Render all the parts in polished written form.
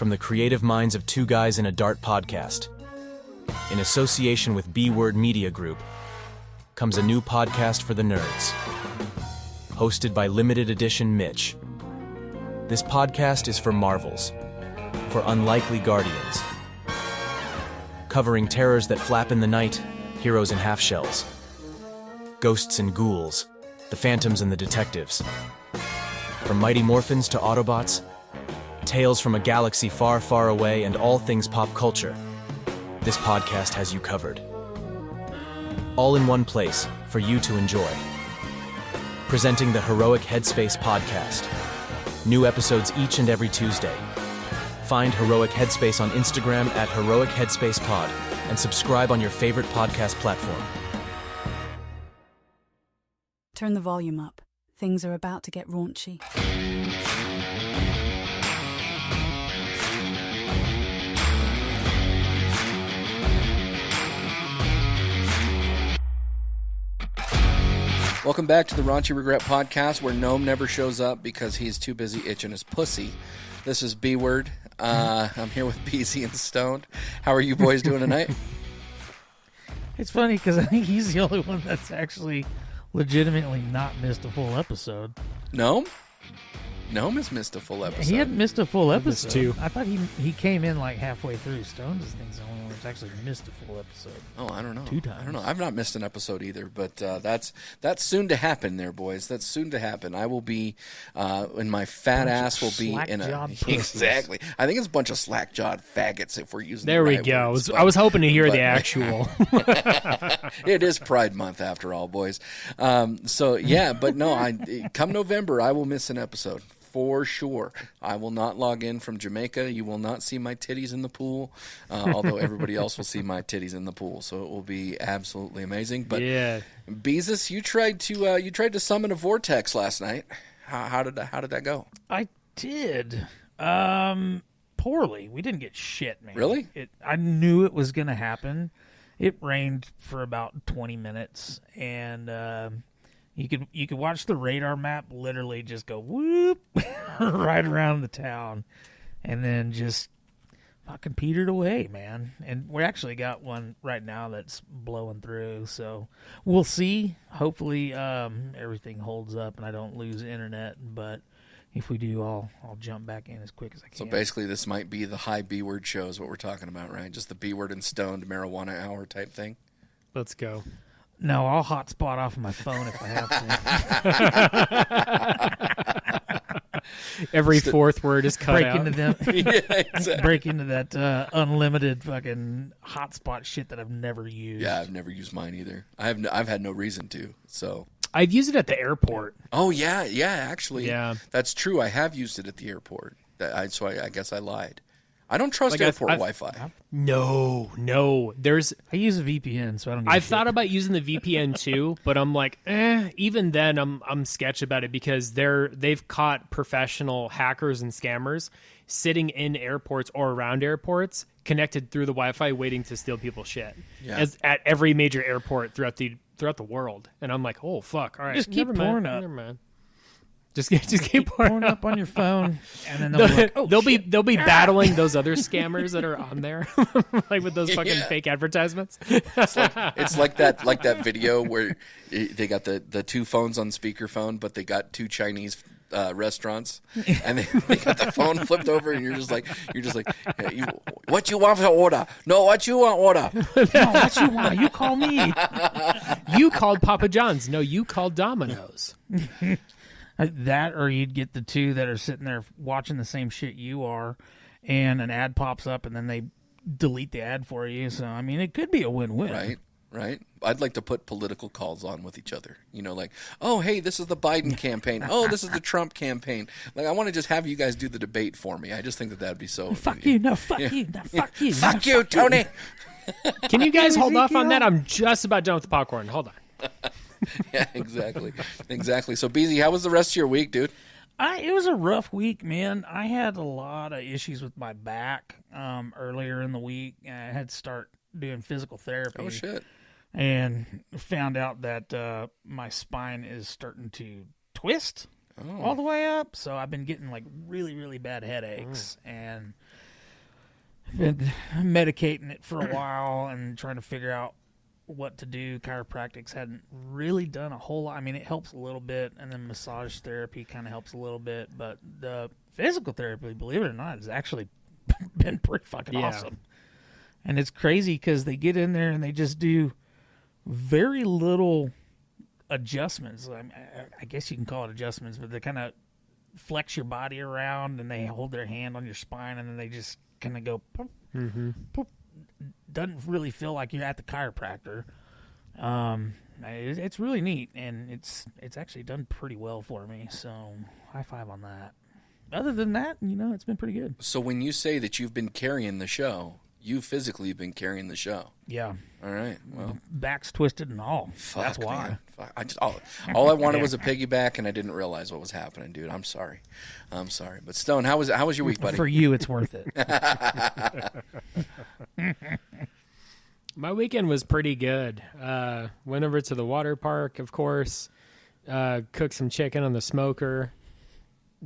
from the creative minds of Two Guys in a Dart podcast, in association with B-Word Media Group, comes a new podcast for the nerds, hosted by limited edition Mitch. This podcast is for Marvels, for unlikely guardians, covering terrors that flap in the night, heroes in half-shells, ghosts and ghouls, the phantoms and the detectives. From Mighty Morphins to Autobots, tales from a galaxy far, far away, and all things pop culture, this podcast has you covered. All in one place for you to enjoy. Presenting the Heroic Headspace podcast. New episodes each and every Tuesday. Find Heroic Headspace on Instagram at Heroic Headspace Pod and subscribe on your favorite podcast platform. Turn the volume up. Things are about to get raunchy. Welcome back to the Raunchy Regret podcast, where Gnome never shows up because he's too busy itching his pussy. This is B-Word. I'm here with Beezy and Stoned. How are you boys doing tonight? It's funny because I think he's the only one that's actually legitimately not missed a full episode. Gnome? Gnome has missed a full episode. He hadn't missed a full episode. two. I thought he came in like halfway through. Stone's thing's the only one that's actually missed a full episode. Oh, I don't know. 2 times. I don't know. I've not missed an episode either, but that's soon to happen there, boys. That's soon to happen. I will be, and my fat ass will be in a... Exactly. I think it's a bunch of slack-jawed faggots if we're using There the we right go. words, I was hoping to hear the actual. It is Pride Month after all, boys. So, yeah, but no, come November, I will miss an episode. For sure. I will not log in from Jamaica. You will not see my titties in the pool, although everybody else will see my titties in the pool. So it will be absolutely amazing. But Yeah. Beezus, you tried to summon a vortex last night. How did that go? I did. Poorly. We didn't get shit, man. Really? I knew it was going to happen. It rained for about 20 minutes, and you could watch the radar map literally just go whoop right around the town, and then just fucking petered away, man. And we actually got one right now that's blowing through, so we'll see. Hopefully, everything holds up and I don't lose internet. But if we do, I'll jump back in as quick as I can. So basically, this might be the high B-word show is what we're talking about, right? Just the B-word and stoned marijuana hour type thing. Let's go. No, I'll hotspot off my phone if I have to. Every fourth word is cut break out. into them. Yeah, exactly. Break into that unlimited fucking hotspot shit that I've never used. Yeah, I've never used mine either. I've had no reason to. So. I've used it at the airport. Oh yeah, actually, Yeah. that's true. I have used it at the airport. So I guess I lied. I don't trust airport Wi-Fi. No. I use a VPN, so I don't. I've thought about using the VPN too, but I'm like, even then, I'm sketched about it because they've caught professional hackers and scammers sitting in airports or around airports, connected through the Wi-Fi, waiting to steal people's shit. Yeah. At every major airport throughout the world, and I'm like, oh fuck, all right, Just keep pouring up. Never mind. Just keep pouring up on your phone, and then they'll be like, oh, they'll be battling those other scammers that are on there, like with those fucking fake advertisements. It's like that video where they got the two phones on speakerphone, but they got two Chinese restaurants, and they got the phone flipped over, and you're just like, hey, what you want for order? No, what you want order? no, what you want? You call me. You called Papa John's. No, you called Domino's. That, or you'd get the two that are sitting there watching the same shit you are, and an ad pops up, and then they delete the ad for you. So, I mean, it could be a win-win. Right. I'd like to put political calls on with each other. You know, like, oh, hey, this is the Biden campaign. Oh, this is the Trump campaign. Like, I want to just have you guys do the debate for me. I just think that would be so... Fuck you. No, fuck you. No, fuck you. Fuck you, Tony. Can you guys hold off on that? I'm just about done with the popcorn. Hold on. Yeah, exactly. So, Beezy, how was the rest of your week, dude? It was a rough week, man. I had a lot of issues with my back earlier in the week. I had to start doing physical therapy. Oh, shit. And found out that my spine is starting to twist all the way up. So I've been getting like really, really bad headaches. And been medicating it for a while and trying to figure out what to do. Chiropractics hadn't really done a whole lot. I mean, it helps a little bit, and then massage therapy kind of helps a little bit, but the physical therapy, believe it or not, has actually been pretty fucking awesome. And it's crazy because they get in there and they just do very little adjustments. I guess you can call it adjustments, but they kind of flex your body around and they hold their hand on your spine and then they just kind of go poop, poop. Doesn't really feel like you're at the chiropractor. It's really neat, and it's actually done pretty well for me, so high five on that. Other than that, it's been pretty good. So when you say that you've been carrying the show, you physically been carrying the show. Yeah. All right. Well, back's twisted and all. Fuck, that's why. Man. Fuck. All I wanted was a piggyback, and I didn't realize what was happening, dude. I'm sorry. But Stone, how was your week, buddy? For you, it's worth it. My weekend was pretty good. Went over to the water park, of course. Cooked some chicken on the smoker.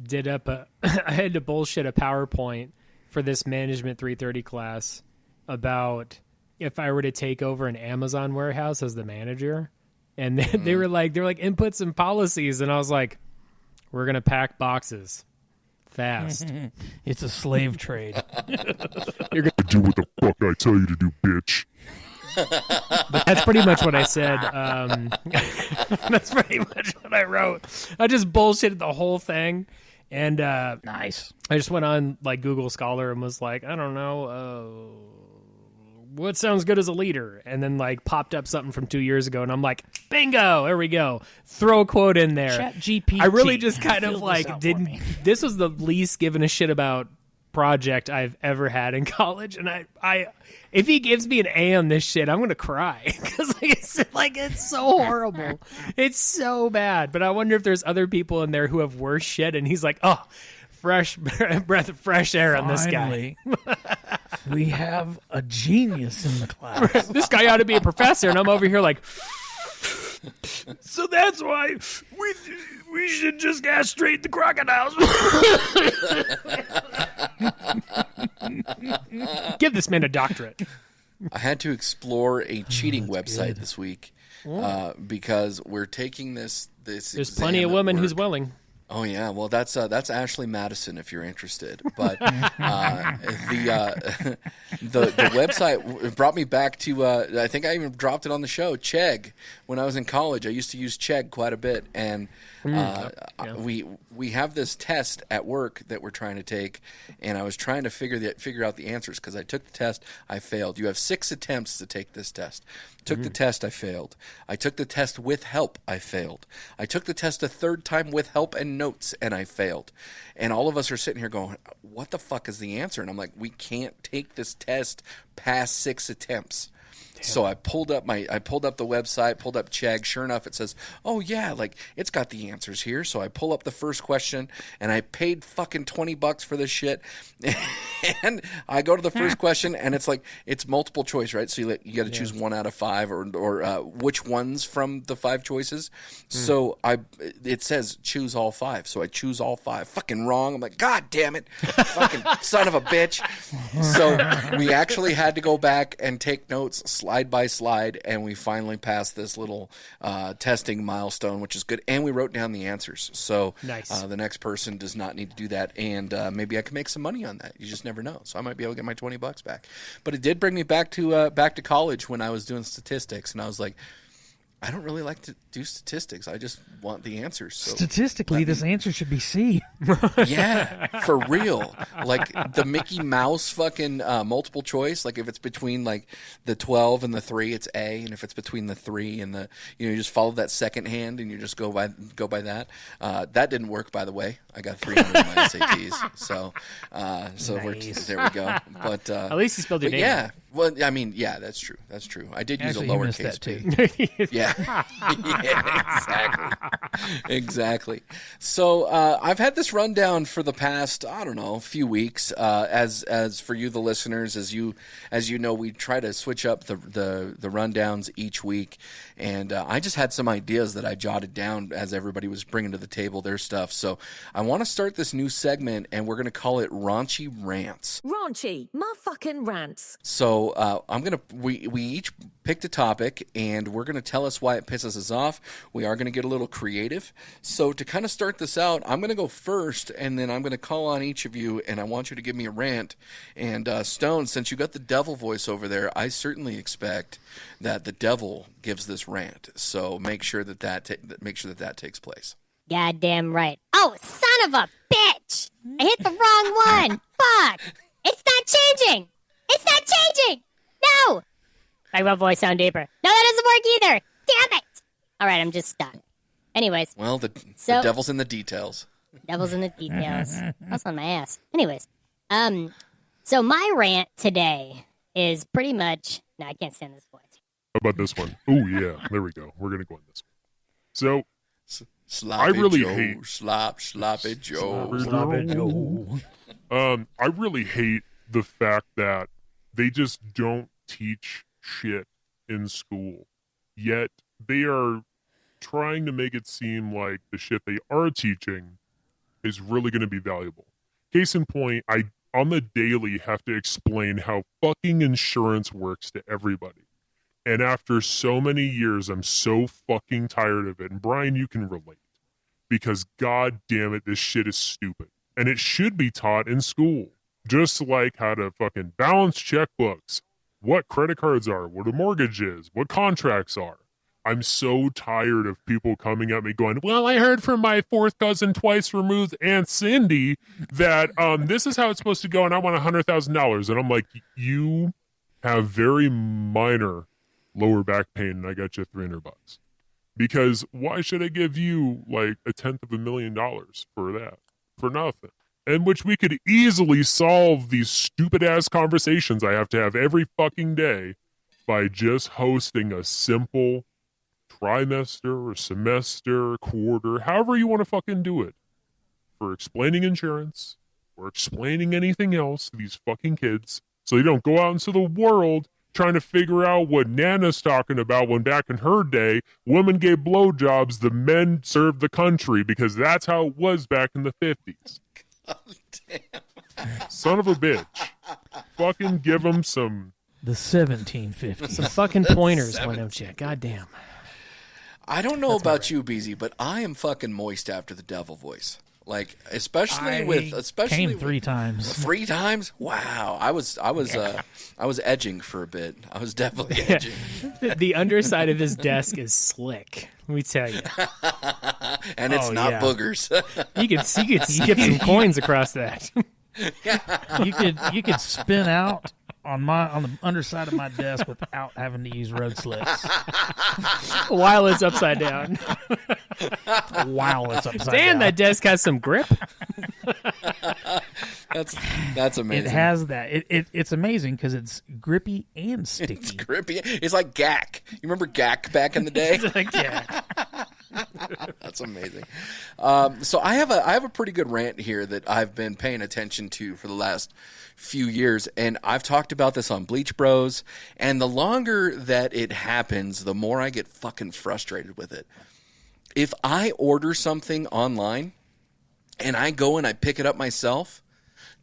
Did up I had to bullshit a PowerPoint for this Management 330 class about if I were to take over an Amazon warehouse as the manager. And they were like inputs and policies. And I was like, we're going to pack boxes fast. It's a slave trade. You're going to do what the fuck I tell you to do, bitch. But that's pretty much what I said. That's pretty much what I wrote. I just bullshitted the whole thing. And nice. I just went on Google Scholar and was like, I don't know, what sounds good as a leader? And then popped up something from 2 years ago, and I'm like, bingo, there we go. Throw a quote in there. ChatGPT. I really just kind of didn't. This was the least given a shit about project I've ever had in college, and I if he gives me an A on this shit, I'm gonna cry because it's so horrible. It's so bad. But I wonder if there's other people in there who have worse shit, and he's like, oh, fresh breath of fresh air on this guy. We have a genius in the class. This guy ought to be a professor, and I'm over here like, so that's why we should just castrate the crocodiles. Give this man a doctorate. I had to explore a cheating website this week because we're taking this There's plenty of women who's willing. Oh yeah, well that's Ashley Madison if you're interested. But the website brought me back to I think I even dropped it on the show. Chegg. When I was in college, I used to use Chegg quite a bit, and we have this test at work that we're trying to take, and I was trying to figure out the answers because I took the test, I failed. You have 6 attempts to take this test. Took the test, I failed. I took the test with help, I failed. I took the test a third time with help and notes, and I failed. And all of us are sitting here going, what the fuck is the answer? And I'm like, we can't take this test past 6 attempts. So I pulled up the website, pulled up Chegg. Sure enough, it says, "Oh yeah, it's got the answers here." So I pull up the first question, and I paid fucking $20 for this shit. And I go to the first question, and it's multiple choice, right? So you got to choose 1 out of 5, or which ones from the 5 choices. So it says choose all 5. So I choose all 5. Fucking wrong. I'm like, God damn it, fucking son of a bitch. So we actually had to go back and take notes slide by slide, and we finally passed this little testing milestone, which is good. And we wrote down the answers. So nice. The next person does not need to do that, and maybe I can make some money on that. You just never know. So I might be able to get my $20 back. But it did bring me back to college when I was doing statistics, and I was like, I don't really like to do statistics. I just want the answers. So statistically, this answer should be C. Yeah, for real. The Mickey Mouse fucking multiple choice. If it's between the 12 and the 3, it's A, and if it's between the 3 and the, you just follow that second hand and you just go by that. That didn't work, by the way. I got 300 in my SATs. So nice. there we go. But at least you spelled your name. Yeah. Well, I mean, yeah, that's true. I did use a lowercase that p. too. Yeah. Exactly. So I've had this rundown for the past, I don't know, few weeks. As for you, the listeners, as you know, we try to switch up the rundowns each week, and I just had some ideas that I jotted down as everybody was bringing to the table their stuff. So I want to start this new segment, and we're going to call it Raunchy Rants. Raunchy, my fucking rants. So we each picked a topic, and we're going to tell us why it pisses us off. We are going to get a little creative. So to kind of start this out, I'm going to go first, and then I'm going to call on each of you, and I want you to give me a rant. And Stone, since you got the devil voice over there, I certainly expect that the devil gives this rant. So make sure that takes place. Goddamn right. Oh, son of a bitch! I hit the wrong one. Fuck! It's not changing. It's not changing. No. My real voice sound deeper. No, that doesn't work either. Damn it! All right, I'm just stuck. Anyways. Well, the devil's in the details. Devil's in the details. Also on my ass. Anyways. So my rant today is pretty much... No, I can't stand this voice. How about this one? Oh, yeah. There we go. We're going to go on this one. So, Sloppy I really Joe. hate... Sloppy Joe. Sloppy Joe. I really hate the fact that they just don't teach shit in school. Yet they are trying to make it seem like the shit they are teaching is really going to be valuable. Case in point, I, on the daily, have to explain how fucking insurance works to everybody. And after so many years, I'm so fucking tired of it. And Brian, you can relate. Because god damn it, this shit is stupid. And it should be taught in school. Just like how to fucking balance checkbooks, what credit cards are, what a mortgage is, what contracts are. I'm so tired of people coming at me going, well, I heard from my fourth cousin twice removed Aunt Cindy that this is how it's supposed to go and I want $100,000. And I'm like, you have very minor lower back pain and I got you $300. Because why should I give you like $1,000,000 for that? For nothing. And which we could easily solve these stupid ass conversations I have to have every fucking day by just hosting a simple trimester or semester, quarter, however you want to fucking do it, for explaining insurance or explaining anything else to these fucking kids so they don't go out into the world trying to figure out what Nana's talking about when back in her day, women gave blowjobs, the men served the country because that's how it was back in the 50s. God damn. Son of a bitch. Fucking give them some... The 1750s. Some fucking pointers, why don't you? God damn. I don't know about you, BZ, but I am fucking moist after the devil voice. Like, especially came 3 times. 3 times? Wow. I was edging for a bit. I was definitely edging. The underside of his desk is slick. Let me tell you. And it's not boogers. You could skip some coins across that. You could spin out on the underside of my desk without having to use road slicks. While it's upside down. While it's upside down. Damn, that desk has some grip. That's amazing. It has that. It's amazing because it's grippy and sticky. It's grippy. It's like GAC. You remember GAC back in the day? Yeah. That's amazing. So I have a pretty good rant here that I've been paying attention to for the last few years, and I've talked about this on Bleach Bros, and the longer that it happens, the more I get fucking frustrated with it. If I order something online and I go and I pick it up myself,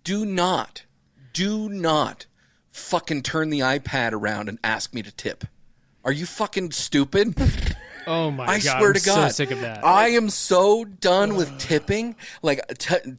do not fucking turn the iPad around and ask me to tip. Are you fucking stupid? Oh my God! I swear to God, so sick of that. I am so done with tipping. Like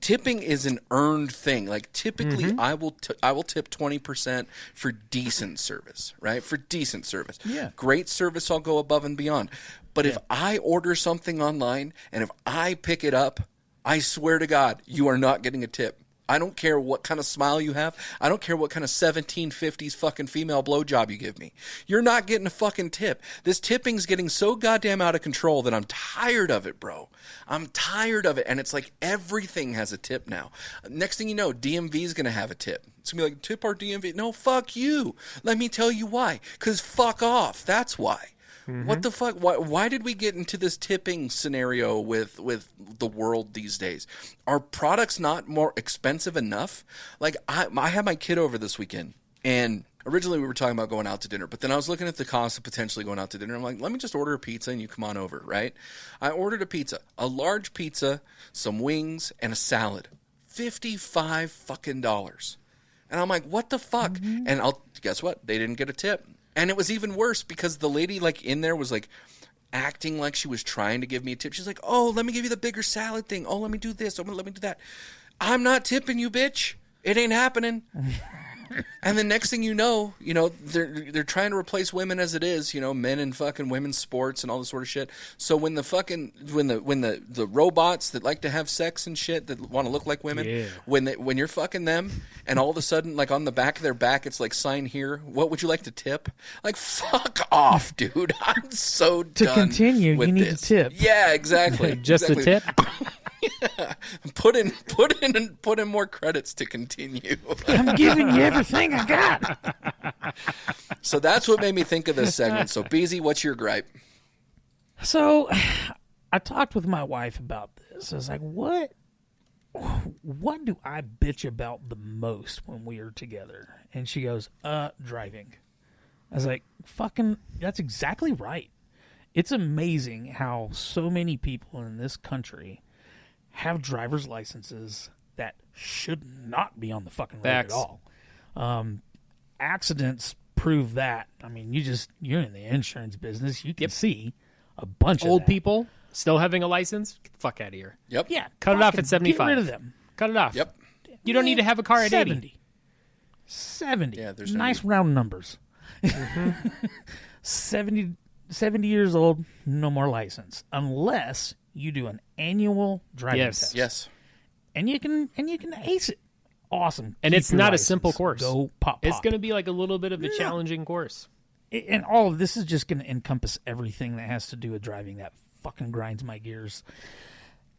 tipping is an earned thing. Like typically, I will tip 20% for decent service, right? For decent service, great service, I'll go above and beyond. But if I order something online and if I pick it up, I swear to God, you are not getting a tip. I don't care what kind of smile you have. I don't care what kind of 1750s fucking female blowjob you give me. You're not getting a fucking tip. This tipping's getting so goddamn out of control that I'm tired of it, bro. I'm tired of it. And it's like everything has a tip now. Next thing you know, DMV's going to have a tip. It's going to be like, tip our DMV. No, fuck you. Let me tell you why. Because fuck off. That's why. What the fuck? Why did we get into this tipping scenario with the world these days? Are products not more expensive enough? Like, I had my kid over this weekend, and originally we were talking about going out to dinner, but then I was looking at the cost of potentially going out to dinner. I'm like, let me just order a pizza and you come on over, right? I ordered a pizza, a large pizza, some wings, and a salad. $55 fucking dollars. And I'm like, what the fuck? And guess what? They didn't get a tip. And it was even worse because the lady like in there was like acting like she was trying to give me a tip. She's like, oh, let me give you the bigger salad thing. Oh, let me do this. Oh, let me do that. I'm not tipping you, bitch. It ain't happening. And the next thing you know, they're trying to replace women as it is, men in fucking women's sports and all this sort of shit. So when the robots that like to have sex and shit that want to look like women, when you're fucking them and all of a sudden like on the back of their back it's like sign here, what would you like to tip? Like fuck off, dude. I'm so To done continue, with you need this. to tip. Yeah, exactly. Just exactly. a tip. Yeah. Put in more credits to continue. I'm giving you everything I got. So that's what made me think of this segment. So, Beezy, what's your gripe? So, I talked with my wife about this. I was like, what do I bitch about the most when we are together? And she goes, driving. I was like, fucking, that's exactly right. It's amazing how so many people in this country have driver's licenses that should not be on the fucking road Facts. at all. Accidents prove that. I mean, you're in the insurance business. You can see a bunch of Old that. people still having a license. Get the fuck out of here. Yep. Yeah, Cut it off fucking at 75. Get rid of them. Cut it off. Yep. You don't need to have a car at 80. 70. Yeah, there's no nice need. round numbers. 70 years old, no more license unless you do an annual driving Yes. test. Yes. And you can ace it. Awesome. And Keep it's your not a license. simple course. Go pop. It's going to be like a little bit of a challenging course. And all of this is just going to encompass everything that has to do with driving. That fucking grinds my gears.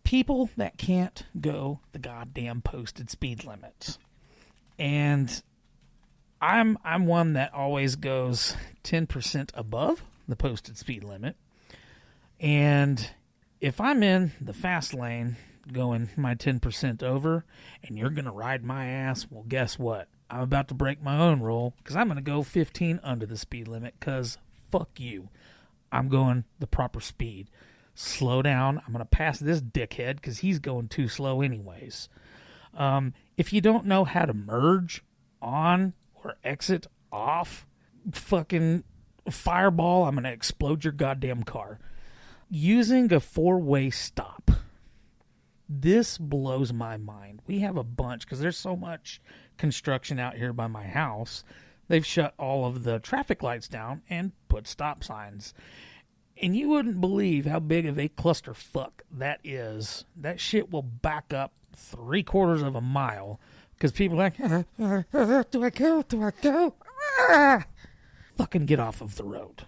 People that can't go the goddamn posted speed limit. And I'm one that always goes 10% above the posted speed limit. And if I'm in the fast lane going my 10% over and you're going to ride my ass, well, guess what? I'm about to break my own rule because I'm going to go 15 under the speed limit because fuck you. I'm going the proper speed. Slow down. I'm going to pass this dickhead because he's going too slow anyways. If you don't know how to merge on or exit off, fucking fireball, I'm going to explode your goddamn car. Using a four-way stop. This blows my mind. We have a bunch, because there's so much construction out here by my house. They've shut all of the traffic lights down and put stop signs. And you wouldn't believe how big of a clusterfuck that is. That shit will back up 3/4 of a mile because people are like, do I go? Do I go? Fucking get off of the road.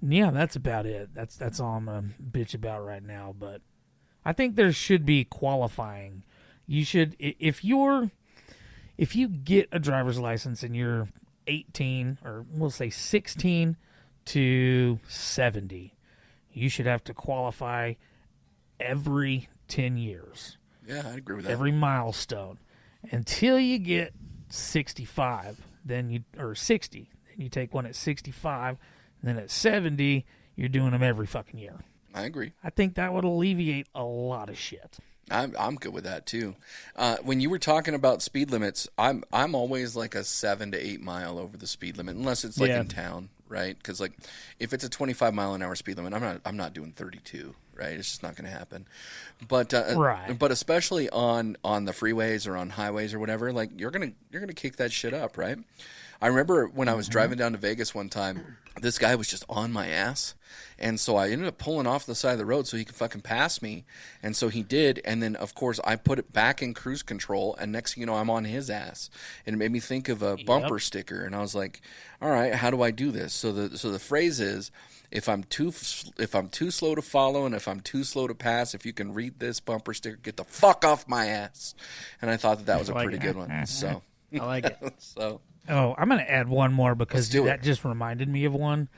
Yeah, that's about it. That's all I'm gonna bitch about right now. But I think there should be qualifying. You should, if you get a driver's license and you're 18 or we'll say 16 to 70, you should have to qualify every 10 years. Yeah, I agree with that. Every milestone until you get 65, or 60. Then you take one at 65, and then at 70, you're doing them every fucking year. I agree. I think that would alleviate a lot of shit. I'm good with that too. When you were talking about speed limits, I'm always like a 7 to 8 mile over the speed limit, unless it's like in town, right? Because like if it's a 25 mile an hour speed limit, I'm not doing 32, right? It's just not going to happen. But Right. But especially on the freeways or on highways or whatever, like you're gonna kick that shit up, right? I remember when I was driving down to Vegas one time, this guy was just on my ass. And so I ended up pulling off the side of the road so he could fucking pass me. And so he did. And then, of course, I put it back in cruise control. And next thing you know, I'm on his ass. And it made me think of a bumper sticker. And I was like, all right, how do I do this? So the phrase is, if I'm too slow to follow and if I'm too slow to pass, if you can read this bumper sticker, get the fuck off my ass. And I thought that was a pretty good one. So I like it. so. Oh, I'm going to add one more because Let's do that it. just reminded me of one.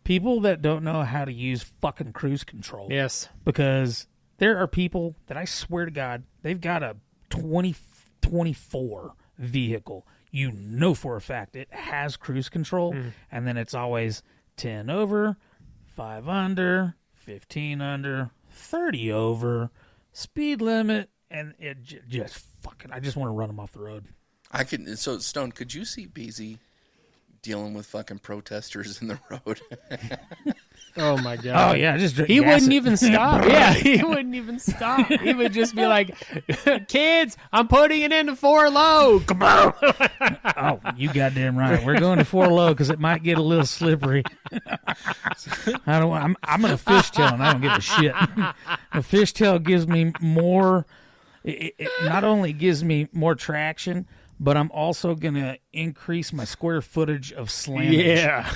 people that don't know how to use fucking cruise control. Yes. Because there are people that I swear to God, they've got a 2024 vehicle. You know for a fact it has cruise control, and then it's always 10 over, 5 under, 15 under, 30 over, speed limit, and it just fucking, I just want to run them off the road. So Stone, could you see Beezy dealing with fucking protesters in the road? Oh my god. Oh yeah, he wouldn't even stop. Yeah, he wouldn't even stop. He would just be like, "Kids, I'm putting it into 4 low." Come on. Oh, you goddamn right. We're going to 4 low because it might get a little slippery. I'm gonna fishtail and I don't give a shit. A fishtail gives me more. It not only gives me more traction, but I'm also going to increase my square footage of slammage. Yeah.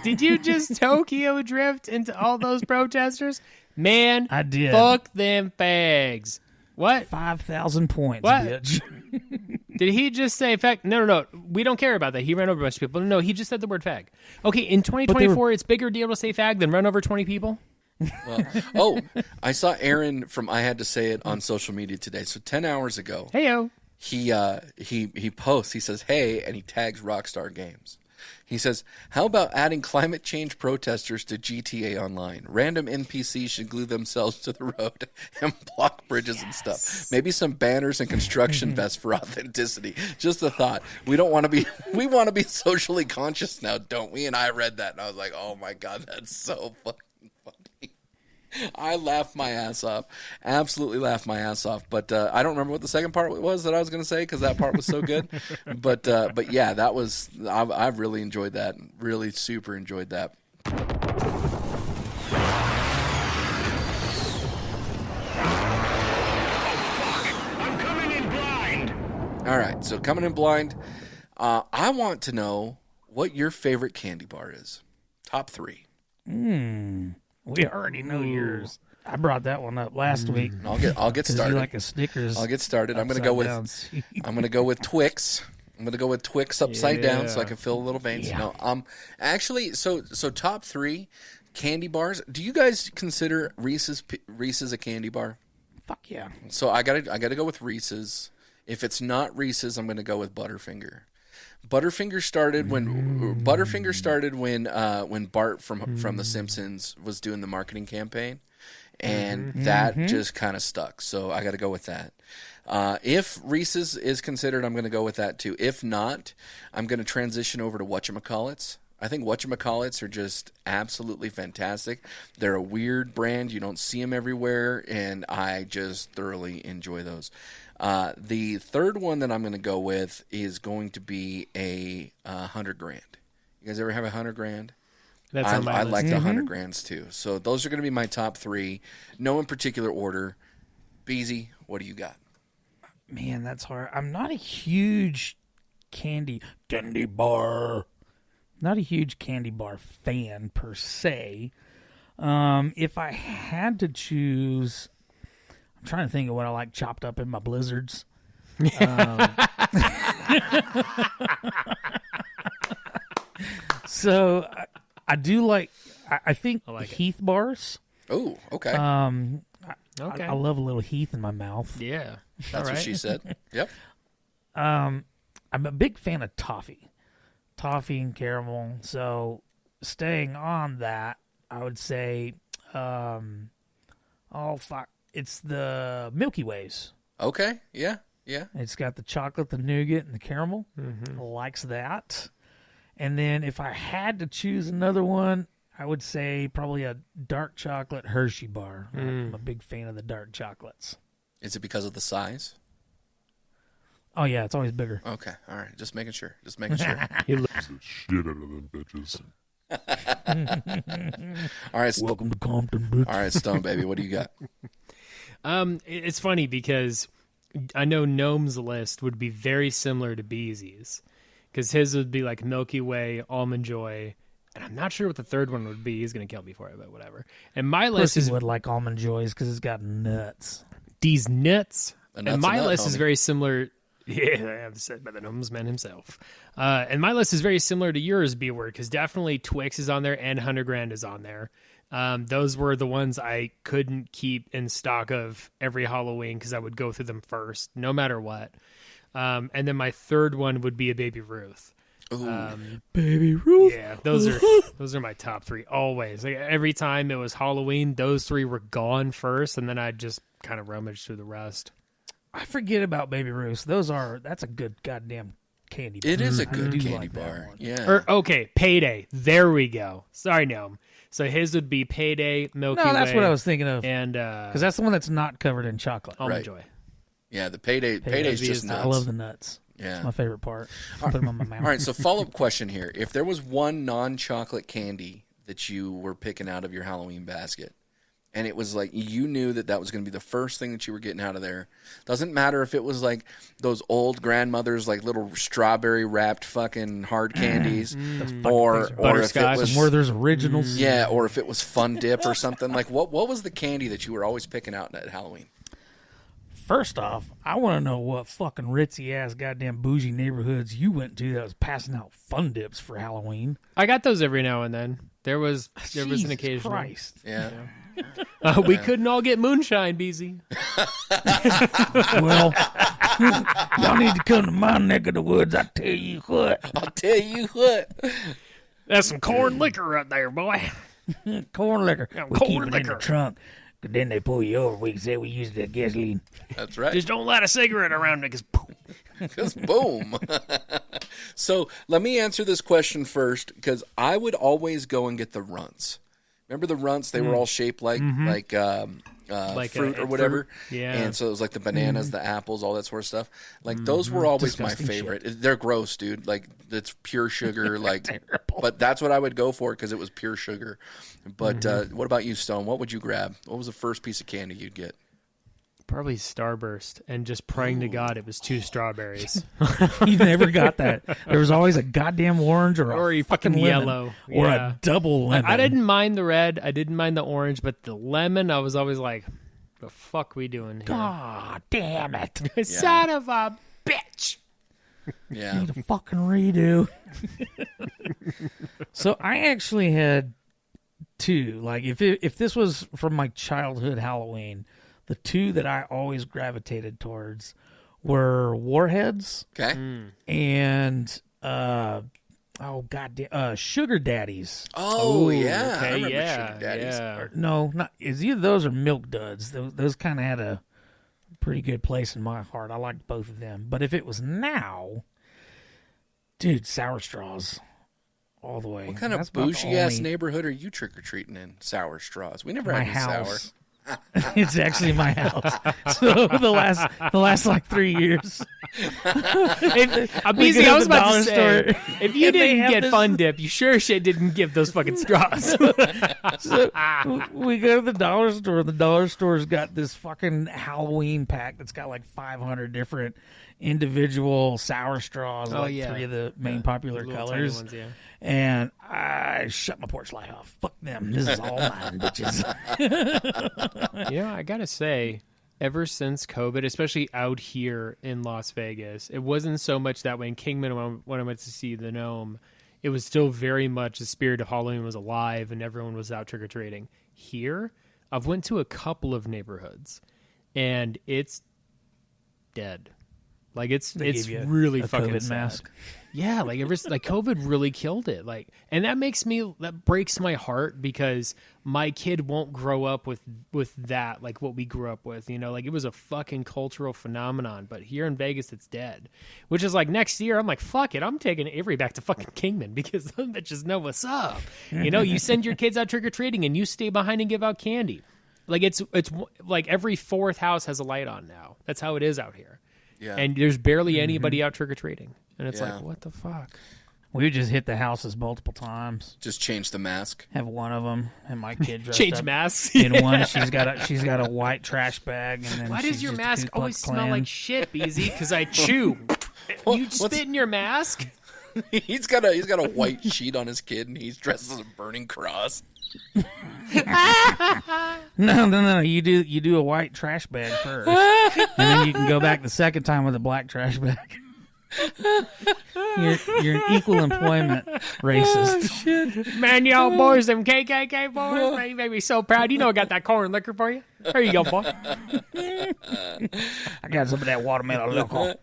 Did you just Tokyo drift into all those protesters? Man, I did. Fuck them fags. What? 5,000 points, What? bitch. Did he just say fag? No. We don't care about that. He ran over a bunch of people. No, he just said the word fag. Okay, in 2024, it's bigger deal to say fag than run over 20 people? Well, I saw Aaron from I Had to Say It on social media today. So 10 hours ago. Heyo. He posts, he says, "Hey," and he tags Rockstar Games. He says, "How about adding climate change protesters to GTA Online? Random NPCs should glue themselves to the road and block bridges and stuff. Maybe some banners and construction vests for authenticity." Just a thought. We want to be socially conscious now, don't we? And I read that and I was like, oh my God, that's so fucking funny. I laughed my ass off. Absolutely laughed my ass off. But I don't remember what the second part was that I was going to say because that part was so good. But yeah, that was I've really enjoyed that. Really super enjoyed that. I'm coming in blind. All right, so coming in blind, I want to know what your favorite candy bar is. Top 3. We already know yours. I brought that one up last week. I'll get started. You like a Snickers. I'll get started. I'm going to go with Twix. I'm going to go with Twix upside down so I can fill a little veins. Yeah. No, actually, so top 3 candy bars. Do you guys consider Reese's a candy bar? Fuck yeah. So I gotta go with Reese's. If it's not Reese's, I'm going to go with Butterfinger. Butterfinger started when Bart from The Simpsons was doing the marketing campaign, and that just kind of stuck. So I got to go with that. If Reese's is considered, I'm going to go with that too. If not, I'm going to transition over to Whatchamacallits. I think Whatchamacallits are just absolutely fantastic. They're a weird brand. You don't see them everywhere, and I just thoroughly enjoy those. The third one that I'm going to go with is going to be a $100 grand. You guys ever have a $100 grand? That's on my I list. like the $100 grands too. So those are going to be my top 3. No in particular order. Beezy, what do you got? Man, that's hard. I'm not a huge candy bar. Not a huge candy bar fan per se. If I had to choose, I'm trying to think of what I like chopped up in my blizzards. So I do like. I think Heath bars. Oh, okay. Okay. I love a little Heath in my mouth. Yeah. That's what she said. Yep. I'm a big fan of toffee and caramel. So staying on that, I would say, it's the Milky Ways. Okay. Yeah. It's got the chocolate, the nougat, and the caramel. Likes that. And then if I had to choose another one, I would say probably a dark chocolate Hershey bar. I'm a big fan of the dark chocolates. Is it because of the size? Oh, yeah, it's always bigger. Okay. All right. Just making sure. He loves the shit out of them bitches. All right. Welcome to Compton, bitch. All right, Stone Baby, what do you got? It's funny because I know Gnome's list would be very similar to Beezy's, because his would be like Milky Way, Almond Joy, and I'm not sure what the third one would be. He's going to kill me for it, but whatever. And my list is would like Almond Joys because it's got nuts. these nuts. A nut's And my a nut, list is homie. very similar Yeah, said by the Gnome's man himself. And my list is very similar to yours, B-Word, because definitely Twix is on there and 100 Grand is on there. Those were the ones I couldn't keep in stock of every Halloween because I would go through them first, no matter what. And then my third one would be a Baby Ruth. Baby Ruth. Yeah, those are my top three always. Like every time it was Halloween, those three were gone first, and then I'd just kind of rummage through the rest. I forget about Baby Ruth. That's a good goddamn candy bar. It is a I good do candy like that bar. one. Yeah. Or okay, Payday. There we go. Sorry, Gnome. So his would be Payday, Milky Way. No, that's what I was thinking of. And because that's the one that's not covered in chocolate. Almond Joy. Yeah, the Payday's just nuts. I love the nuts. Yeah. It's my favorite part. Put them on my mouth. All right, so follow-up question here. If there was one non-chocolate candy that you were picking out of your Halloween basket, and it was like you knew that was going to be the first thing that you were getting out of there, doesn't matter if it was like those old grandmothers, like little strawberry-wrapped fucking hard candies, or if it was Werther's Originals. Yeah, or if it was Fun Dip or something. Like, what was the candy that you were always picking out at Halloween? First off, I want to know what fucking ritzy-ass goddamn bougie neighborhoods you went to that was passing out Fun Dips for Halloween. I got those every now and then. There was an Jesus occasion. Christ. Yeah. We couldn't all get moonshine, BZ. Well, y'all need to come to my neck of the woods. I tell you what. I'll tell you what. That's some corn liquor right there, boy. Corn liquor. Yeah, We corn keep it in the liquor. trunk. 'Cause then they pull you over. We can say we used the gasoline. That's right. Just don't light a cigarette around me, because Boom. So let me answer this question first, because I would always go and get the runts. Remember the runts? They were all shaped like fruit or whatever. Fruit. Yeah. And so it was like the bananas, the apples, all that sort of stuff. Like those were always Disgusting my favorite. They're gross, dude. Like it's pure sugar. Like, but that's what I would go for because it was pure sugar. But what about you, Stone? What would you grab? What was the first piece of candy you'd get? probably Starburst, and just praying to God it was 2 strawberries. You never got that. There was always a goddamn orange or a fucking lemon, yellow. or Yeah. a double lemon. I didn't mind the red. I didn't mind the orange, but the lemon, I was always like, the fuck we doing here? God damn it. Son of a bitch. Yeah. Need a fucking redo. So I actually had 2. Like if this was from my childhood Halloween, the 2 that I always gravitated towards were Warheads. Okay. And Sugar Daddies. Oh, yeah. Okay, I remember yeah, Sugar Daddies. yeah. No, not is either those or Milk Duds. Those kind of had a pretty good place in my heart. I liked both of them. But if it was now, dude, Sour Straws all the way. What kind of That's about the bougie ass only- neighborhood are you trick or treating in? Sour Straws. We never My had any sour. house. It's actually my house. So the last like 3 years. I'm We busy. go I to was the about dollar to say, store, if you and they didn't have get this- Fun Dip, you sure shit didn't give those fucking straws. So we go to the dollar store. The dollar store's got this fucking Halloween pack that's got like 500 different individual sour straws, Oh, like yeah. 3 of the main popular Little tiny colors. ones, yeah. And I shut my porch light off. Fuck them. This is all mine, bitches. I gotta say, ever since COVID, especially out here in Las Vegas, it wasn't so much that way in Kingman when I went to see the Gnome. It was still very much the spirit of Halloween was alive and everyone was out trick-or-treating. Here, I've went to a couple of neighborhoods, and it's dead. Like it's gave you really a fucking COVID sad. mask. Yeah, like COVID really killed it. Like, and that breaks my heart because my kid won't grow up with that, like what we grew up with. You know, like it was a fucking cultural phenomenon. But here in Vegas, it's dead. Which is like next year, I'm like, fuck it, I'm taking Avery back to fucking Kingman because them bitches know what's up. You know, you send your kids out trick or treating and you stay behind and give out candy. Like it's like every 4th house has a light on now. That's how it is out here. Yeah. And there's barely anybody out trick or treating. And it's Yeah. like, what the fuck? We just hit the houses multiple times. Just change the mask. Have one of them, and my kid dressed Change up masks. in one. She's got a white trash bag, and then Why she's does your just a mask Ku Klux always smell Klan. like shit, BZ? Because I chew. You spit in your mask? He's got a white sheet on his kid, and he's dressed as a burning cross. No. You do a white trash bag first, and then you can go back the second time with a black trash bag. You're an equal employment racist. Man, y'all boys, them KKK boys, man, you made me so proud. You know I got that corn liquor for you. There you go, boy. I got some of that watermelon liquor.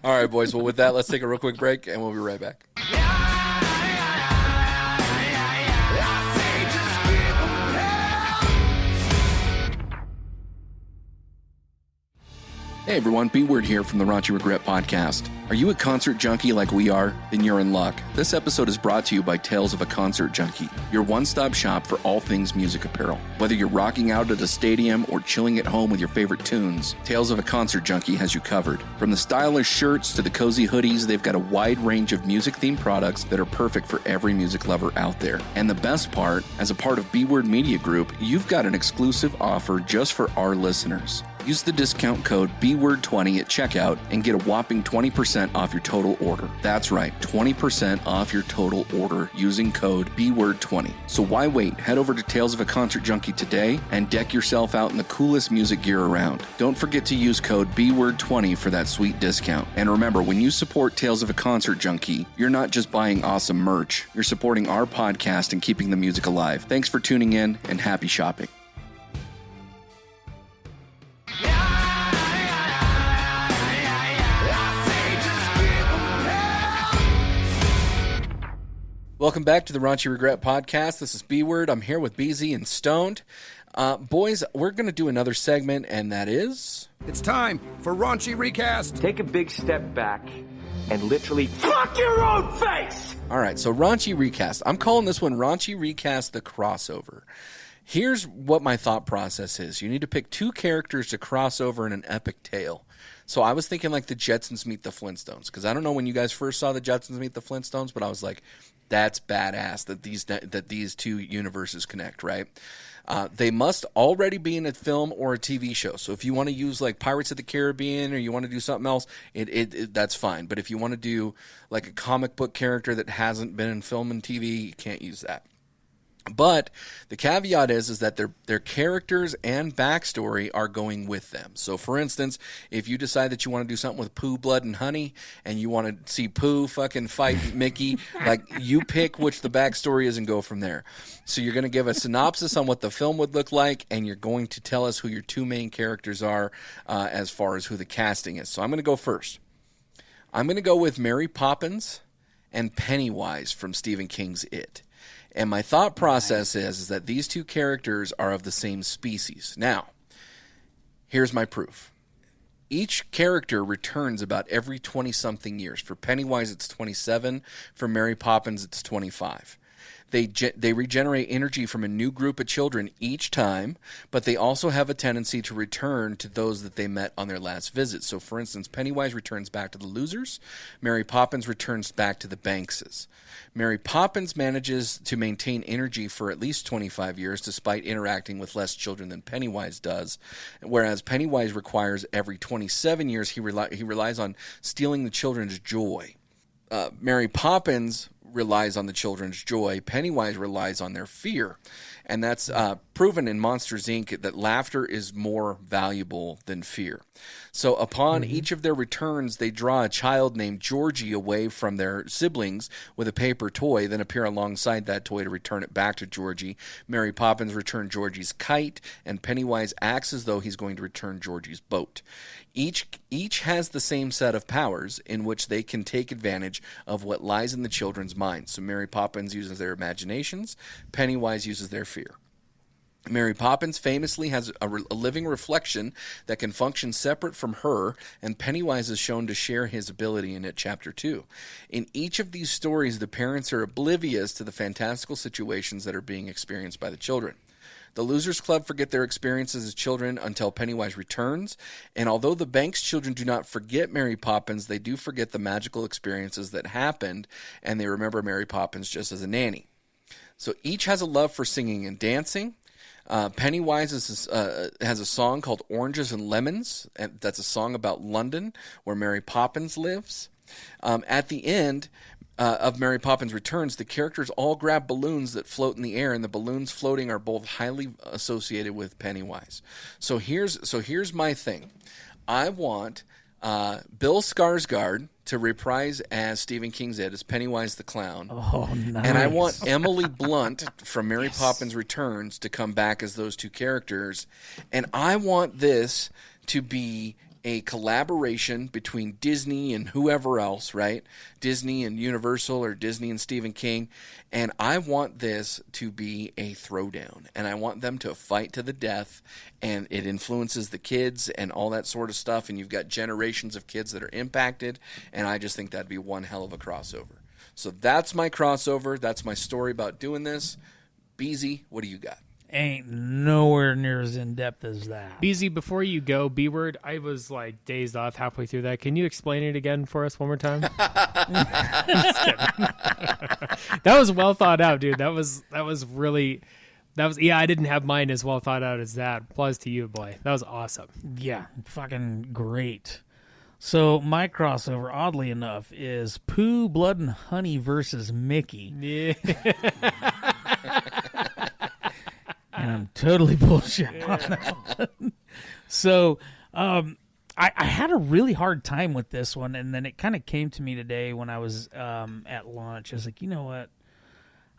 All right, boys. Well, with that, let's take a real quick break, and we'll be right back. Hey everyone, B-Word here from the Raunchy Regret Podcast. Are you a concert junkie like we are? Then you're in luck. This episode is brought to you by Tales of a Concert Junkie, your one-stop shop for all things music apparel. Whether you're rocking out at a stadium or chilling at home with your favorite tunes, Tales of a Concert Junkie has you covered. From the stylish shirts to the cozy hoodies, they've got a wide range of music-themed products that are perfect for every music lover out there. And the best part, as a part of B-Word Media Group, you've got an exclusive offer just for our listeners. Use the discount code BWORD20 at checkout and get a whopping 20% off your total order. That's right, 20% off your total order using code BWORD20. So why wait? Head over to Tales of a Concert Junkie today and deck yourself out in the coolest music gear around. Don't forget to use code BWORD20 for that sweet discount. And remember, when you support Tales of a Concert Junkie, you're not just buying awesome merch, you're supporting our podcast and keeping the music alive. Thanks for tuning in and happy shopping. Welcome back to the Raunchy Regret Podcast. This is B-Word. I'm here with BZ and Stoned. Boys, we're going to do another segment, and that is... It's time for Raunchy Recast. Take a big step back and literally fuck your own face! All right, so Raunchy Recast. I'm calling this one Raunchy Recast the Crossover. Here's what my thought process is. You need to pick two characters to cross over in an epic tale. So I was thinking like the Jetsons meet the Flintstones, because I don't know when you guys first saw the Jetsons meet the Flintstones, but I was like... That's badass that these two universes connect, right? They must already be in a film or a TV show. So if you want to use like Pirates of the Caribbean or you want to do something else, that's fine. But if you want to do like a comic book character that hasn't been in film and TV, you can't use that. But the caveat is that their characters and backstory are going with them. So, for instance, if you decide that you want to do something with Pooh, Blood, and Honey, and you want to see Pooh fucking fight Mickey, like, you pick which the backstory is and go from there. So you're going to give a synopsis on what the film would look like, and you're going to tell us who your two main characters are as far as who the casting is. So I'm going to go first. I'm going to go with Mary Poppins and Pennywise from Stephen King's It. And my thought process is that these two characters are of the same species. Now, here's my proof. Each character returns about every 20-something years. For Pennywise, it's 27. For Mary Poppins, it's 25. They regenerate energy from a new group of children each time, but they also have a tendency to return to those that they met on their last visit. So, for instance, Pennywise returns back to the Losers. Mary Poppins returns back to the Bankses. Mary Poppins manages to maintain energy for at least 25 years, despite interacting with less children than Pennywise does, whereas Pennywise requires every 27 years he relies on stealing the children's joy. Mary Poppins relies on the children's joy. Pennywise relies on their fear. And that's proven in Monsters, Inc. that laughter is more valuable than fear. So upon each of their returns, they draw a child named Georgie away from their siblings with a paper toy, then appear alongside that toy to return it back to Georgie. Mary Poppins returns Georgie's kite, and Pennywise acts as though he's going to return Georgie's boat. Each has the same set of powers in which they can take advantage of what lies in the children's minds. So Mary Poppins uses their imaginations, Pennywise uses their fear. Mary Poppins famously has a living reflection that can function separate from her, and Pennywise is shown to share his ability in it, Chapter 2. In each of these stories, the parents are oblivious to the fantastical situations that are being experienced by the children. The Losers Club forget their experiences as children until Pennywise returns, and although the Banks children do not forget Mary Poppins, they do forget the magical experiences that happened, and they remember Mary Poppins just as a nanny. So each has a love for singing and dancing. Pennywise has a song called Oranges and Lemons, and that's a song about London, where Mary Poppins lives. At the end, of Mary Poppins Returns, the characters all grab balloons that float in the air, and the balloons floating are both highly associated with Pennywise. So here's my thing. I want Bill Skarsgård to reprise as Stephen King's Ed as Pennywise the Clown. Oh, nice. And I want Emily Blunt from Mary Poppins Returns to come back as those two characters. And I want this to be a collaboration between Disney and whoever else, right? Disney and Universal or Disney and Stephen King. And I want this to be a throwdown. And I want them to fight to the death. And it influences the kids and all that sort of stuff. And you've got generations of kids that are impacted. And I just think that'd be one hell of a crossover. So that's my crossover. That's my story about doing this. Beezy, what do you got? Ain't nowhere near as in-depth as that. BZ, before you go, B-word, I was like dazed off halfway through that. Can you explain it again for us one more time? That was well thought out, dude. That was I didn't have mine as well thought out as that. Applause to you, boy. That was awesome. Yeah, fucking great. So my crossover, oddly enough, is Pooh, Blood, and Honey versus Mickey. Yeah. And I'm totally bullshit on that one. So I had a really hard time with this one, and then it kind of came to me today when I was at lunch. I was like, you know what?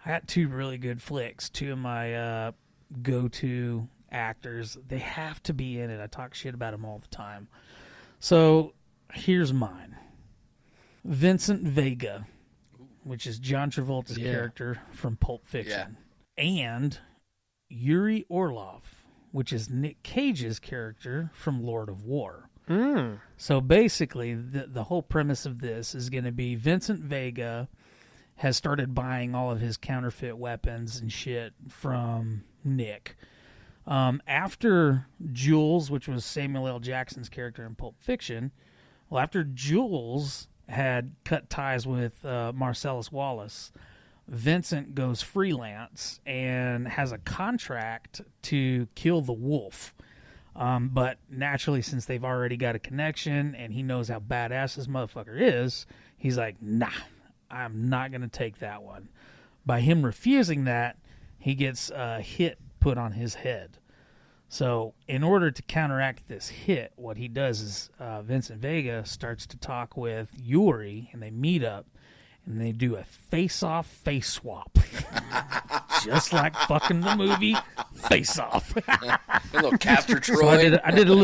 I got two really good flicks, two of my go-to actors. They have to be in it. I talk shit about them all the time. So here's mine. Vincent Vega, which is John Travolta's character from Pulp Fiction. Yeah. And Yuri Orlov, which is Nick Cage's character from Lord of War. So basically, the whole premise of this is going to be Vincent Vega has started buying all of his counterfeit weapons and shit from Nick. After Jules, which was Samuel L. Jackson's character in Pulp Fiction, well, after Jules had cut ties with Marcellus Wallace, Vincent goes freelance and has a contract to kill the wolf. But naturally, since they've already got a connection and he knows how badass this motherfucker is, he's like, nah, I'm not going to take that one. By him refusing that, he gets a hit put on his head. So in order to counteract this hit, what he does is Vincent Vega starts to talk with Yuri, and they meet up. And they do a face-off face swap. Just like fucking the movie Face Off. A little Castor Troy. So I did a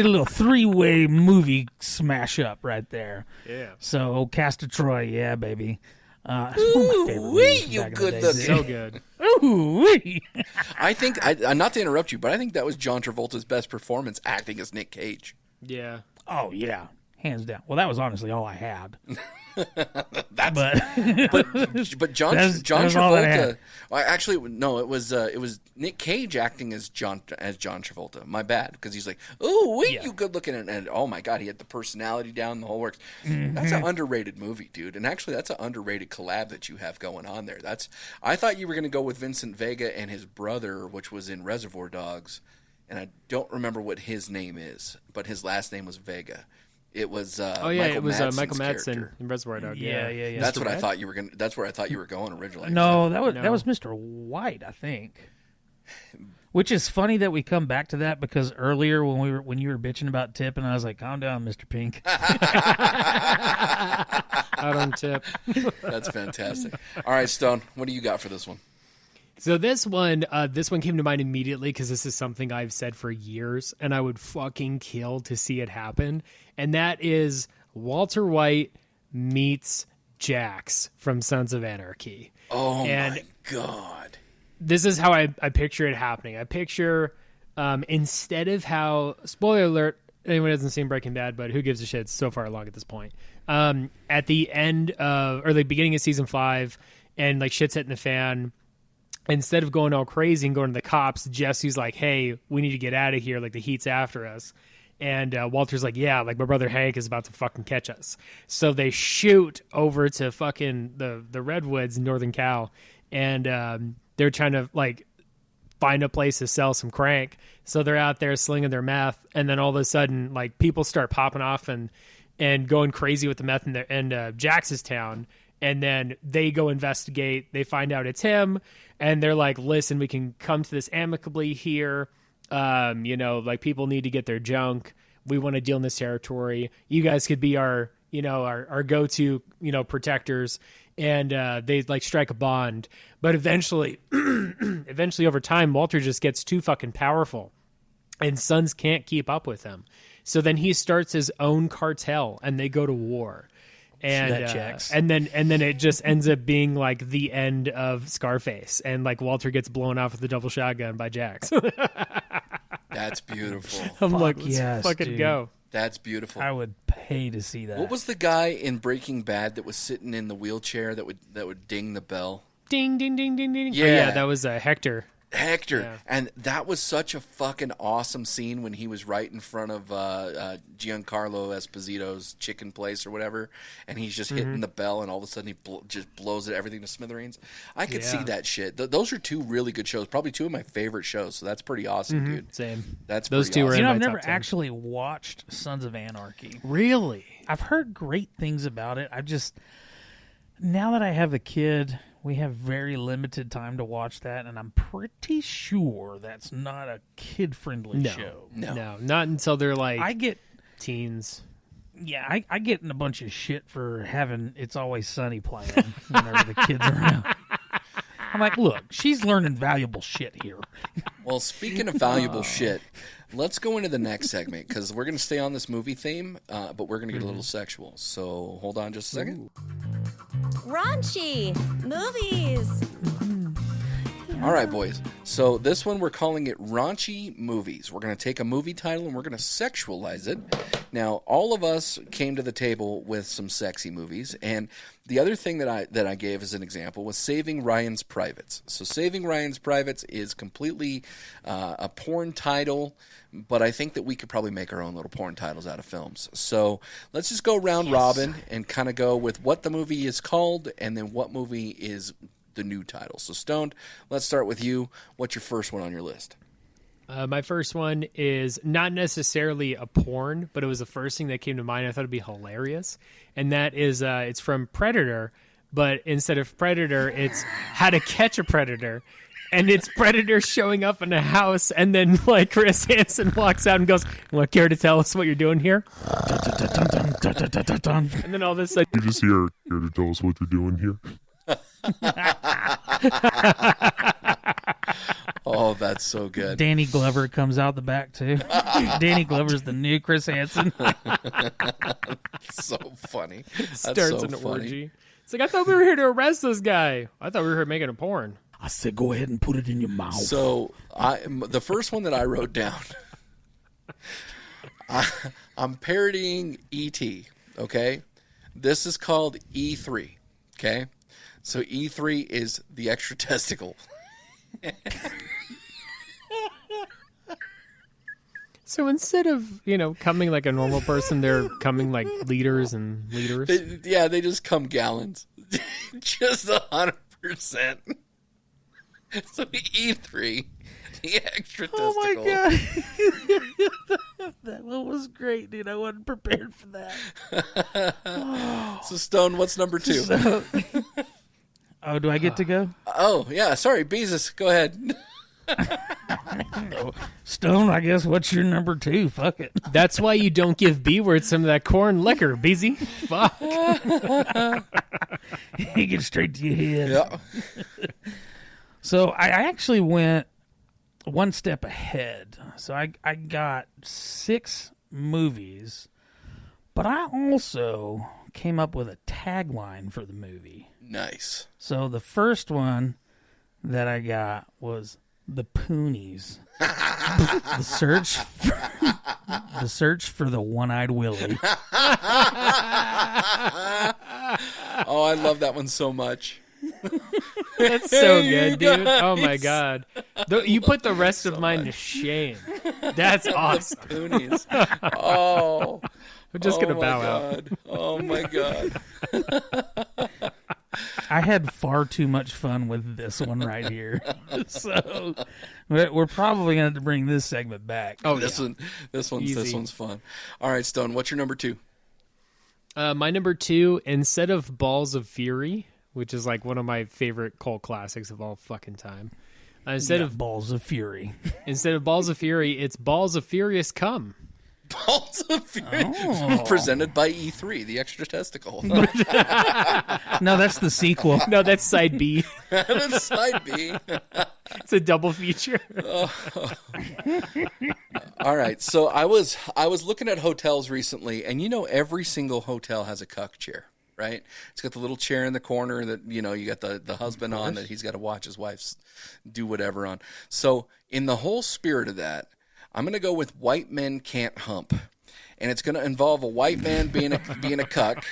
little three-way movie smash up right there. Yeah. So Castor Troy, yeah, baby. That's one of my favorite movies you back in good the day. looking. So good. Ooh wee. I think, not to interrupt you, but I think that was John Travolta's best performance acting as Nick Cage. Yeah. Oh yeah, hands down. Well, that was honestly all I had. But John That's all I Travolta. had. Well, actually, no, it was Nick Cage acting as John Travolta. My bad, because he's like, "Oh, you good looking," and oh my god, he had the personality down, the whole works. Mm-hmm. That's an underrated movie, dude. And actually, that's an underrated collab that you have going on there. I thought you were going to go with Vincent Vega and his brother, which was in Reservoir Dogs, and I don't remember what his name is, but his last name was Vega. It was Michael Madsen in Reservoir Dogs. Yeah. That's what I thought you were going. That's where I thought you were going originally. No, that was Mr. White, I think. Which is funny that we come back to that because earlier when you were bitching about Tip, and I was like, "Calm down, Mr. Pink." Out on Tip. That's fantastic. All right, Stone, what do you got for this one? So this one came to mind immediately because this is something I've said for years, and I would fucking kill to see it happen. And that is Walter White meets Jax from Sons of Anarchy. Oh, my God. This is how I picture it happening. I picture instead of how, spoiler alert, anyone hasn't seen Breaking Bad, but who gives a shit? It's so far along at this point. At the end of, or the beginning of season 5, and like shit's hitting the fan, instead of going all crazy and going to the cops, Jesse's like, hey, we need to get out of here. Like, the heat's after us. And Walter's like, yeah, like my brother Hank is about to fucking catch us. So they shoot over to fucking the redwoods in Northern Cal. And they're trying to like find a place to sell some crank. So they're out there slinging their meth. And then all of a sudden, like, people start popping off and and going crazy with the meth in Jax's town. And then they go investigate. They find out it's him, and they're like, "Listen, we can come to this amicably here. Like people need to get their junk. We want to deal in this territory. You guys could be our go-to, protectors." And they like strike a bond. But eventually over time, Walter just gets too fucking powerful, and Sons can't keep up with him. So then he starts his own cartel, and they go to war. And then it just ends up being like the end of Scarface, and like Walter gets blown off with a double shotgun by Jax. That's beautiful. I'm like, yes, fucking dude. Go. That's beautiful. I would pay to see that. What was the guy in Breaking Bad that was sitting in the wheelchair that would ding the bell? Ding, ding, ding, ding, ding. Yeah, yeah, that was Hector. Yeah. And that was such a fucking awesome scene when he was right in front of Giancarlo Esposito's chicken place or whatever, and he's just hitting the bell, and all of a sudden he just blows everything to smithereens. I could see that shit. Those are two really good shows, probably two of my favorite shows, so that's pretty awesome, dude. Same. That's those two awesome. were I've never actually watched Sons of Anarchy. Really? I've heard great things about it. Now that I have a kid, we have very limited time to watch that, and I'm pretty sure that's not a kid-friendly show. No, not until they're like I get teens. Yeah, I get in a bunch of shit for having It's Always Sunny playing whenever the kids are around. I'm like, look, she's learning valuable shit here. Well, speaking of valuable shit, let's go into the next segment, because we're going to stay on this movie theme, but we're going to get a little sexual. So hold on just a second. Raunchy Movies. All right, boys. So this one, we're calling it Raunchy Movies. We're going to take a movie title and we're going to sexualize it. Now, all of us came to the table with some sexy movies, and the other thing that I gave as an example was Saving Ryan's Privates. So Saving Ryan's Privates is completely a porn title, but I think that we could probably make our own little porn titles out of films. So let's just go round robin and kind of go with what the movie is called and then what movie is the new title. So Stoned, let's start with you. What's your first one on your list? My first one is not necessarily a porn, but it was the first thing that came to mind. I thought it'd be hilarious. And that is, it's from Predator, but instead of Predator, it's How to Catch a Predator. And it's Predator showing up in a house, and then like Chris Hansen walks out and goes, "Want care to tell us what you're doing here?" And then all this like, you just here to tell us what you're doing here. Oh, that's so good. Danny Glover comes out the back too. Danny Glover's the new Chris Hansen. So funny. That's starts so an funny. orgy. It's like, I thought we were here to arrest this guy. I thought we were here making a porn. I said, go ahead and put it in your mouth. So the first one that I wrote down, I'm parodying E.T., okay? This is called E3, okay? So E3 is the extra testicle. So instead of, coming like a normal person, they're coming like leaders and leaders. They just come gallons. Just 100%. So E3, the extra testicle. Oh my God. That one was great, dude. I wasn't prepared for that. So Stone, what's number 2? Oh, do I get to go? Oh, yeah. Sorry, Beezus. Go ahead. Stone, I guess, what's your number 2? Fuck it. That's why you don't give B-Word some of that corn liquor, Beezy. Fuck. He gets straight to your head. Yeah. So I actually went one step ahead. So I got 6 movies, but I also came up with a tagline for the movie. Nice. So the first one that I got was The Poonies. The search for the one-eyed Willie. Oh, I love that one so much. That's so good, dude. Oh my God. You put the rest of mine to shame. That's awesome. Poonies. Oh. I'm just going to bow out. Oh my God. I had far too much fun with this one right here. So we're probably going to have to bring this segment back. Oh, this one's fun. All right, Stone, what's your number 2? My number 2, instead of Balls of Fury, which is like one of my favorite cult classics of all fucking time. Instead of Balls of Fury. Instead of Balls of Fury, it's Balls of Furious Cum. Balls of Fury. Presented by E3, the extra testicle. No, that's the sequel. No, that's side B. That's side B. It's a double feature. All right, so I was looking at hotels recently, and every single hotel has a cuck chair, right? It's got the little chair in the corner that you got the husband on that he's got to watch his wife do whatever on. So in the whole spirit of that, I'm going to go with White Men Can't Hump. And it's going to involve a white man being a cuck.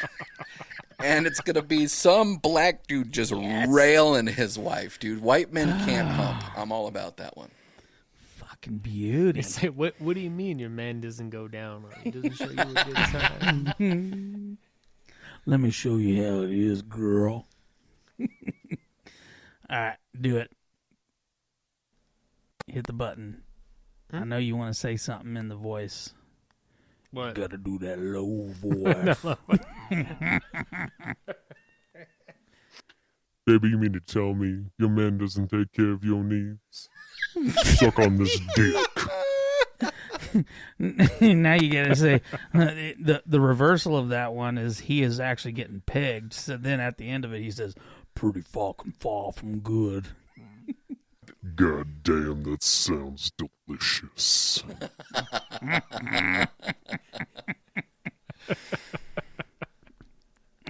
And it's going to be some black dude just railing his wife, dude. White Men Can't Hump. I'm all about that one. Fucking beauty. It's like, what do you mean your man doesn't go down? Or he doesn't show you a good time? Let me show you how it is, girl. All right, do it. Hit the button. I know you want to say something in the voice. What? You gotta do that low voice. Baby, you mean to tell me your man doesn't take care of your needs? Suck on this dick. Now you gotta say the reversal of that one is he is actually getting pegged. So then at the end of it, he says, "Pretty fucking far from good." God damn, that sounds delicious.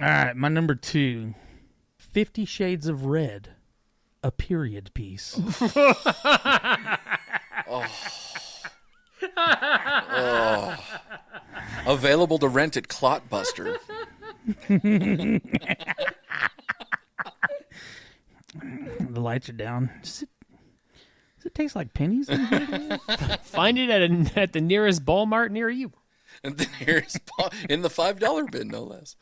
All right, my number 2, 50 Shades of Red, a period piece. Available to rent at Clotbuster. The lights are down. Does it taste like pennies? Find it at the nearest Ball Mart near you. And the nearest in the $5 bin, no less.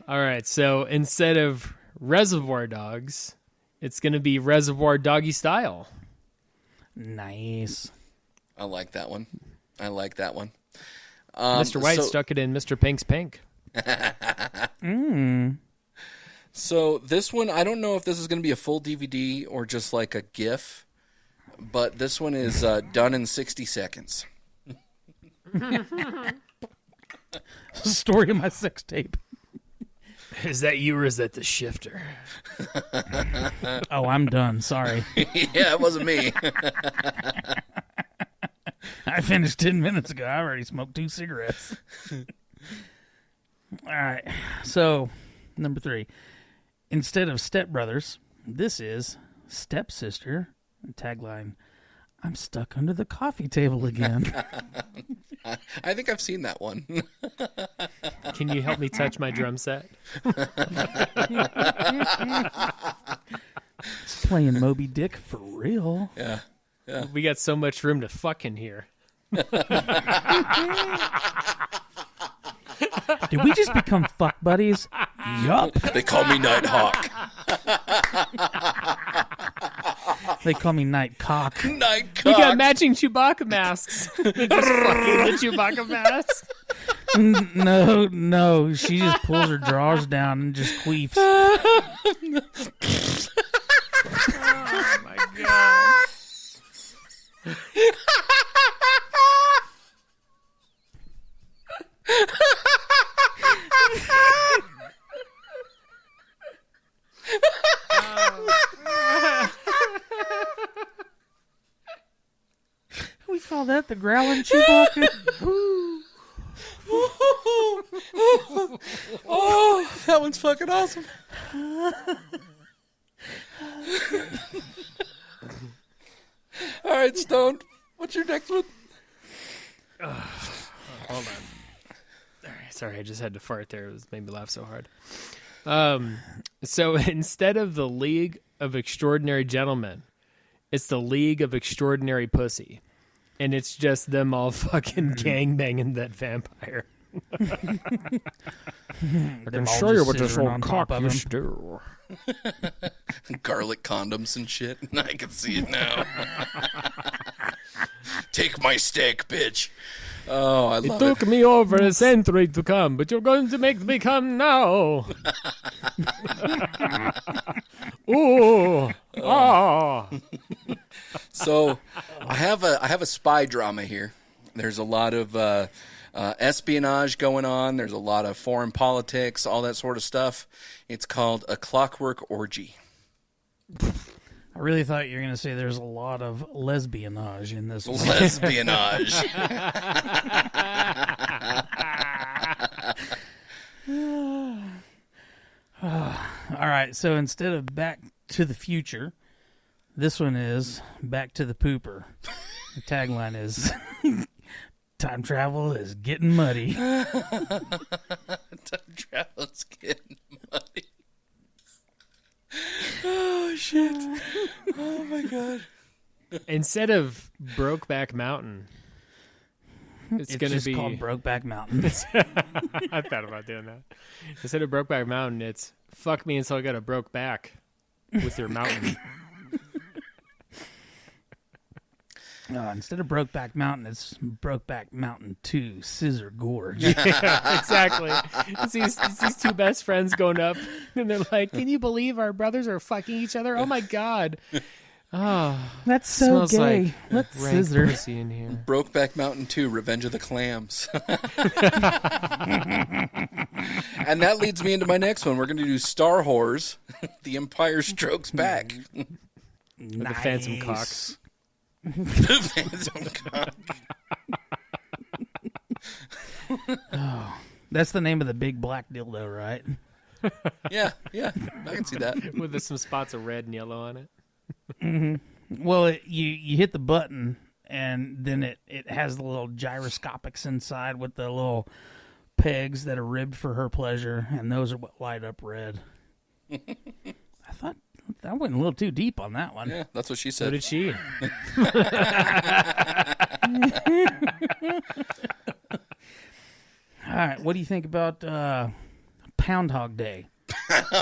All right, so instead of Reservoir Dogs, it's going to be Reservoir Doggy Style. Nice. I like that one. Mr. White stuck it in Mr. Pink's pink. So this one, I don't know if this is going to be a full DVD or just like a GIF, but this one is done in 60 seconds. Story of my sex tape. Is that you or is that the shifter? Oh, I'm done. Sorry. Yeah, it wasn't me. I finished 10 minutes ago. I already smoked 2 cigarettes. All right. So, number 3. Instead of stepbrothers, this is stepsister. Tagline, I'm stuck under the coffee table again. I think I've seen that one. Can you help me touch my drum set? It's playing Moby Dick for real. Yeah. We got so much room to fuck in here. Did we just become fuck buddies? Yup. They call me Nighthawk. They call me Night Cock. Night Cock. We got matching Chewbacca masks. Just fucking the Chewbacca mask. No. She just pulls her drawers down and just queefs. Oh my god. We call that the growling Chewbacca. Oh, that one's fucking awesome. All right, Stone. What's your next one? Hold on. Sorry, I just had to fart there. It made me laugh so hard. So instead of the League of Extraordinary Gentlemen, it's the League of Extraordinary Pussy. And it's just them all fucking gangbanging that vampire. I can show you what this old cock used to do. Garlic condoms and shit. I can see it now. Take my steak, bitch. Oh, I love it. It took me over a century to come, but you're going to make me come now. Ooh. Oh. So I have a spy drama here. There's a lot of espionage going on. There's a lot of foreign politics, all that sort of stuff. It's called A Clockwork Orgy. I really thought you were going to say there's a lot of lesbianage in this one. Lesbianage. All right, so instead of Back to the Future, this one is Back to the Pooper. The tagline is time travel is getting muddy. Time travel's getting muddy. Oh, shit. Oh, my God. Instead of Brokeback Mountain, it's going to just be called Brokeback Mountain. I thought about doing that. Instead of Brokeback Mountain, it's fuck me until I got a broke back with your mountain. Instead of Brokeback Mountain, it's Brokeback Mountain 2, Scissor Gorge. Yeah, exactly. It's these two best friends going up, and they're like, "Can you believe our brothers are fucking each other? Oh my god!" Oh, That's so smells gay. like Let's rank scissor. pussy in here. Brokeback Mountain 2, Revenge of the Clams. And that leads me into my next one. We're going to do Star Wars, The Empire Strikes Back. With the Phantom Cock. The Phantom Cock. Oh, that's the name of the big black dildo, right? Yeah, I can see that. With some spots of red and yellow on it. Mm-hmm. Well, you hit the button, and then it has the little gyroscopics inside with the little pegs that are ribbed for her pleasure, and those are what light up red. I thought I went a little too deep on that one. Yeah, that's what she said. So did she. All right, what do you think about Pound Hog Day?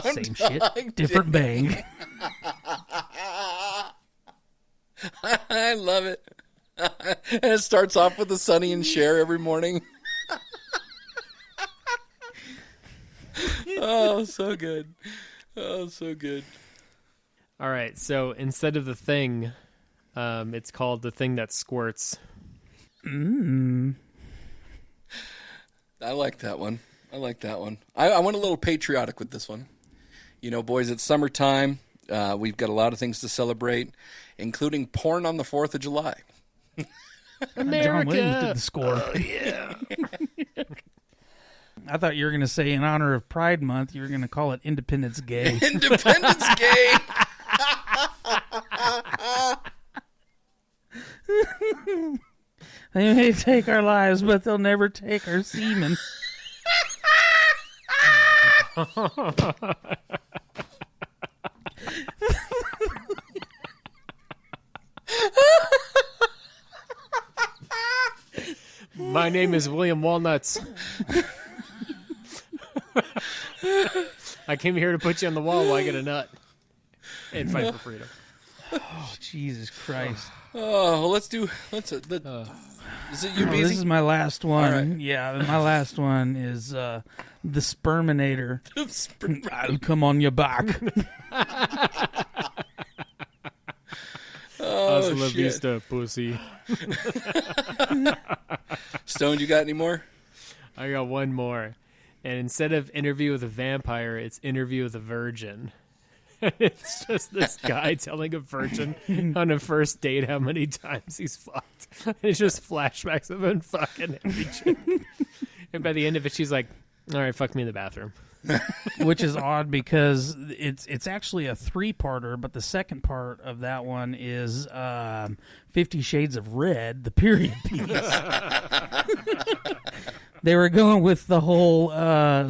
Same shit, Hog different Day. bang. I love it. And it starts off with the Sonny and Cher every morning. Oh, so good. Oh, so good. All right, so instead of the thing, it's called the thing that squirts. Mm. I like that one. I went a little patriotic with this one. You know, boys, it's summertime. We've got a lot of things to celebrate, including porn on the 4th of July. America! John Williams did the score. Oh, yeah. I thought you were going to say, in honor of Pride Month, you were going to call it Independence Gay. Independence Gay! They may take our lives, but they'll never take our semen. My name is William Walnuts. I came here to put you on the wall while I get a nut and fight for freedom. Oh, Jesus Christ. Oh, well, is it you, Beezy? This is my last one. All right. Yeah, my last one is the Sperminator. I'll come on your back. Oh, Hasta la shit. vista, pussy. Stone, you got any more? I got one more. And instead of Interview with a Vampire, it's Interview with a Virgin. It's just this guy telling a virgin on a first date how many times he's fucked. It's just flashbacks of him fucking every chick. And by the end of it, she's like, all right, fuck me in the bathroom. Which is odd because it's actually a 3-parter, but the second part of that one is 50 Shades of Red, the period piece. They were going with the whole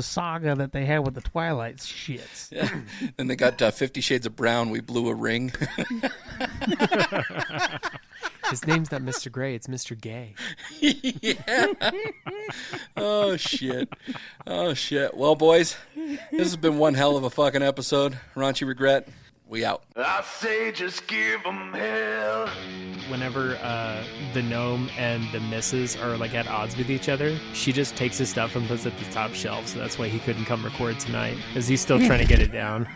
saga that they had with the Twilight shits. Yeah. Then they got 50 Shades of Brown, We Blew a Ring. His name's not Mr. Gray, it's Mr. Gay. Yeah. Oh, shit. Well, boys, this has been one hell of a fucking episode. Raunchy Regret, we out. I say just give 'em hell. whenever the gnome and the missus are like at odds with each other, she just takes his stuff and puts it at the top shelf. So that's why he couldn't come record tonight, because he's still trying to get it down.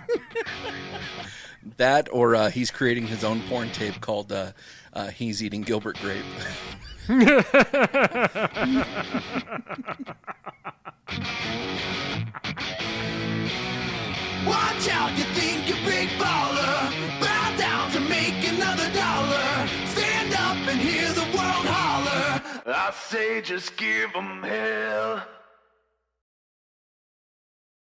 That, or he's creating his own porn tape called He's Eating Gilbert Grape. Watch out, you think you're big baller. Bow down to make another dollar. Stand up and hear the world holler. I say just give 'em hell.